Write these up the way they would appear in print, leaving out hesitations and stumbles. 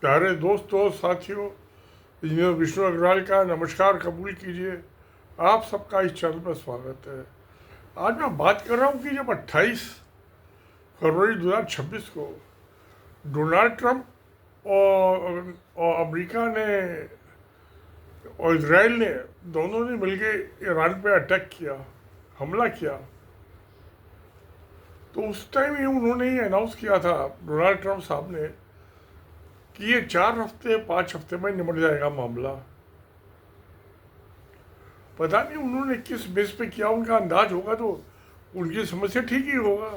प्यारे दोस्तों साथियों, इंजीनियर विष्णु अग्रवाल का नमस्कार कबूल कीजिए। आप सबका इस चैनल पर स्वागत है। आज मैं बात कर रहा हूँ कि जब 28 फरवरी 2026 को डोनाल्ड ट्रंप और अमेरिका ने और इजराइल ने दोनों ने मिलकर ईरान पे अटैक किया, हमला किया, तो उस टाइम ही उन्होंने ये अनाउंस किया था डोनाल्ड ट्रंप साहब ने कि ये 4 हफ्ते 5 हफ्ते में निपट जाएगा मामला। पता नहीं उन्होंने किस बेस पे किया, उनका अंदाज होगा तो उनकी समस्या ठीक ही होगा।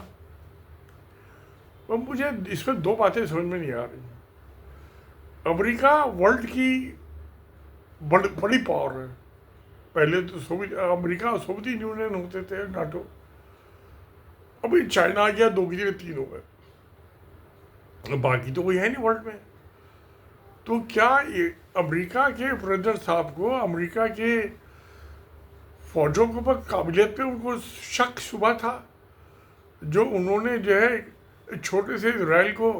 पर मुझे इसमें दो बातें समझ में नहीं आ रही। अमेरिका वर्ल्ड की बड़ी पावर है। पहले तो अमेरिका सोवियत यूनियन होते थे, नाटो। अभी चाइना आ गया, 2 की जगह 3 हो गए, बाकी तो कोई है नहीं वर्ल्ड में। तो क्या ये अमेरिका के प्रेसिडेंट साहब को अमेरिका के फौजों के ऊपर काबिलियत पे उनको शक शुबा था, जो उन्होंने जो है छोटे से इसराइल को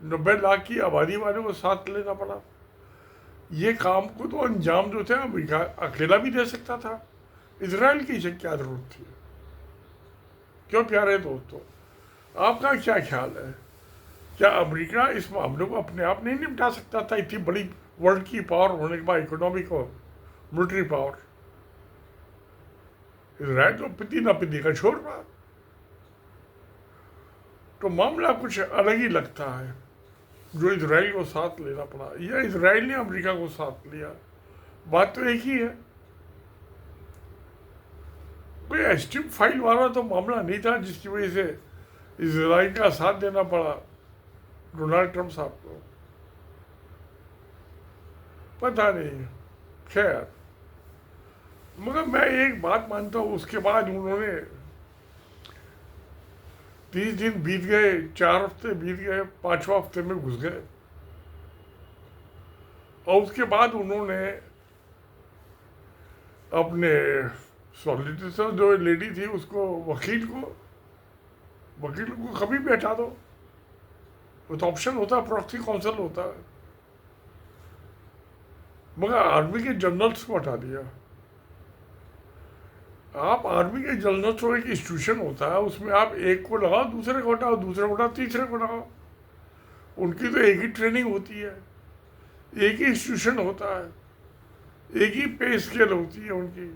90 लाख की आबादी वाले को साथ लेना पड़ा। ये काम को तो अंजाम जो थे अमेरिका अकेला भी दे सकता था, इसराइल की इसे क्या जरूरत थी। क्यों प्यारे दोस्तों, आपका क्या ख्याल है? क्या अमेरिका इस मामले को अपने आप नहीं निपटा सकता था? इतनी बड़ी वर्ल्ड की पावर होने के बाद, इकोनॉमिक और मिलिट्री पावर। इसराइल तो पिती ना पिती का छोड़ रहा। तो मामला कुछ अलग ही लगता है, जो इसराइल को साथ लेना पड़ा या इसराइल ने अमेरिका को साथ लिया। बात तो एक ही है। कोई एस्टीम फाइल वाला तो मामला नहीं था जिसकी वजह से इसराइल का साथ देना पड़ा डोनाल्ड ट्रंप साहब को। पता नहीं, खैर। मगर मैं एक बात मानता हूँ, उसके बाद उन्होंने 30 दिन बीत गए, 4 हफ्ते बीत गए, 5वां हफ्ते में घुस गए, और उसके बाद उन्होंने अपने सॉलिसिटर जो लेडी थी उसको, वकील को कभी भी हटा दो। वो तो ऑप्शन होता है, प्रॉक्सी काउंसिल होता है। मगर आर्मी के जनरल्स को हटा दिया। आप आर्मी के जनरल्स को, एक इंस्टीट्यूशन होता है, उसमें आप एक को लगाओ, दूसरे को हटाओ, दूसरे को हटाओ, तीसरे को लगाओ। उनकी तो एक ही ट्रेनिंग होती है, एक ही इंस्टीट्यूशन होता है, एक ही पे स्केल होती है उनकी।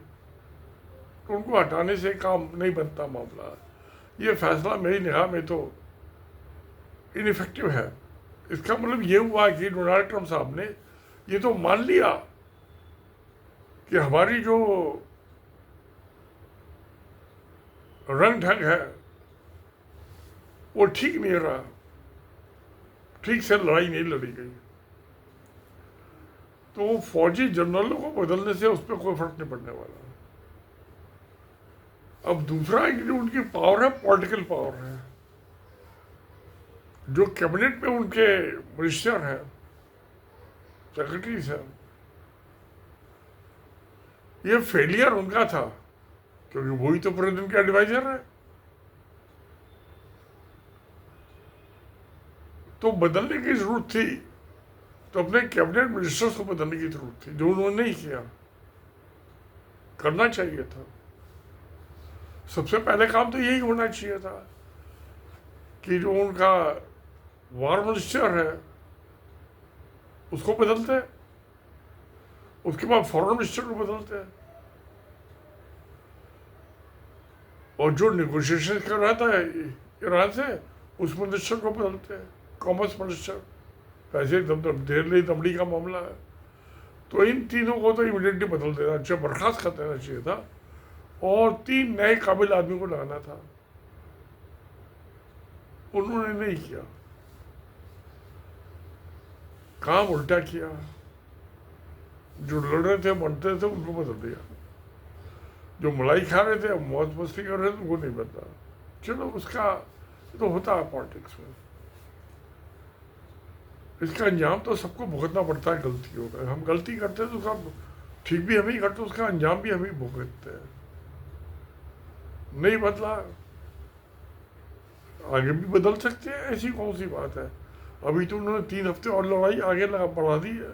तो उनको हटाने से काम नहीं बनता मामला। ये फैसला मेरी निगाह में तो इनइफेक्टिव है। इसका मतलब ये हुआ कि डोनाल्ड ट्रंप साहब ने ये तो मान लिया कि हमारी जो रंग ढंग है वो ठीक नहीं रहा, ठीक से लड़ाई नहीं लड़ी गई। तो फौजी जनरलों को बदलने से उस पर कोई फर्क नहीं पड़ने वाला। अब दूसरा जो उनकी पावर है, पॉलिटिकल पावर है। जो कैबिनेट में उनके मिनिस्टर हैं, सेक्रेटरीज हैं, ये फेलियर उनका था, क्योंकि वही तो प्रेसिडेंट के एडवाइजर है। तो बदलने की जरूरत थी, तो अपने कैबिनेट मिनिस्टर्स को बदलने की जरूरत थी, जो उन्होंने नहीं किया। करना चाहिए था। सबसे पहले काम तो यही होना चाहिए था कि जो उनका वार मिनिस्टर है उसको बदलते, उसके बाद फॉरेन मिनिस्टर को बदलते, और जो नेगोशिएशन कर रहा था ईरान से उस मिनिस्टर को बदलते, कॉमर्स मिनिस्टर। पैसे दिल्ली दमड़ी का मामला है, तो इन तीनों को तो इमीडिएटली बदल देना चाहिए, बर्खास्त कर देना चाहिए था, और 3 नए काबिल आदमी को लगाना था। उन्होंने नहीं किया, काम उल्टा किया। जो लड़ रहे थे, बनते थे, उनको बदल दिया। जो मलाई खा रहे थे, मौज मस्ती कर रहे थे, उनको नहीं बदला। चलो, उसका तो होता है पॉलिटिक्स में। इसका अंजाम तो सबको भुगतना पड़ता है गलतियों का। हम गलती करते हैं तो उसका ठीक भी हम ही करते, उसका अंजाम भी हम ही भुगतते हैं। नहीं बदला, आगे भी बदल सकते हैं, ऐसी कौन सी बात है। अभी तो उन्होंने 3 हफ्ते और लड़ाई आगे लगा बढ़ा दी है।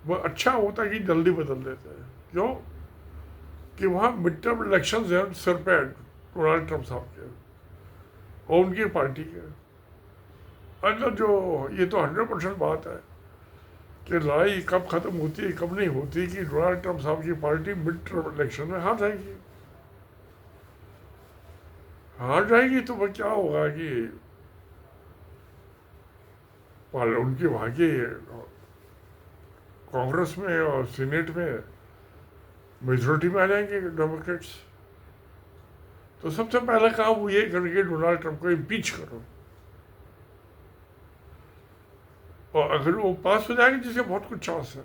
वह अच्छा होता कि जल्दी बदल देते हैं। क्यों कि वहाँ मिड टर्म इलेक्शन हैं सिर पे डोनाल्ड ट्रंप साहब के और उनकी पार्टी के। अगर जो ये तो 100% बात है कि लड़ाई कब खत्म होती है कब नहीं होती कि डोनाल्ड ट्रंप साहब की पार्टी मिड टर्म इलेक्शन में हार जाएगी। हार जाएगी तो वह क्या होगा कि उनके वहाँ के कांग्रेस में और सीनेट में मेजोरिटी में आ जाएंगे डेमोक्रेट्स। तो सबसे पहला काम वो ये करेंगे डोनाल्ड ट्रंप को इम्पीच करो, और अगर वो पास हो जाएंगे जिससे बहुत कुछ चांस है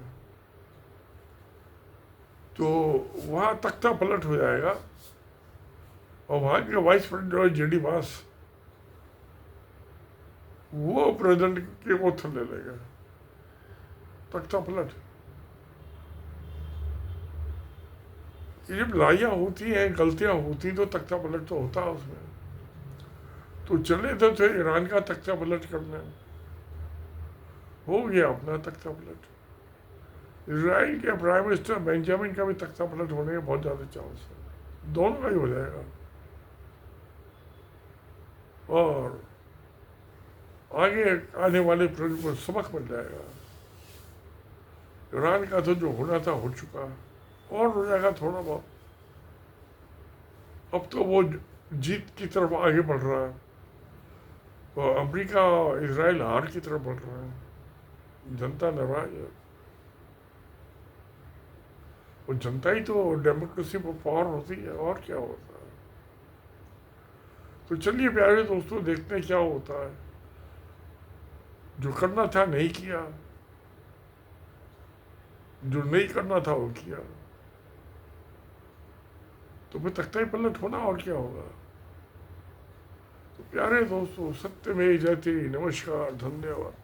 तो वहाँ तख्ता पलट हो जाएगा और वहाँ के वाइस प्रेसिडेंट जेडी वांस वो प्रेसिडेंट के ओथ ले लेगा। तख्ता पलट। ये जब लड़ाइयाँ होती हैं गलतियाँ होती तो तख्ता पलट तो होता है उसमें। तो चले तो ईरान का तख्ता पलट करना हो गया अपना तख्ता पलट। इजराइल के प्राइम मिनिस्टर बेंजामिन का भी तख्ता पलट होने के बहुत ज़्यादा चांस है। दोनों का ही हो जाएगा। और आगे आने वाले पीढ़ी को सबक मिल जाएगा। ईरान का तो जो होना था हो चुका, और हो जाएगा थोड़ा बहुत। अब तो वो जीत की तरफ आगे बढ़ रहा है और अमेरिका और इजराइल हार की तरफ बढ़ रहा है। जनता नाराज है। वो जनता ही तो डेमोक्रेसी पर पावर होती है, और क्या होता है। तो चलिए प्यारे दोस्तों, देखते हैं क्या होता है। जो करना था नहीं किया, जो नहीं करना था वो किया, तो फिर तख्ता ही पलट होना, और क्या होगा। तो प्यारे दोस्तों, सत्य में जयते। नमस्कार, धन्यवाद।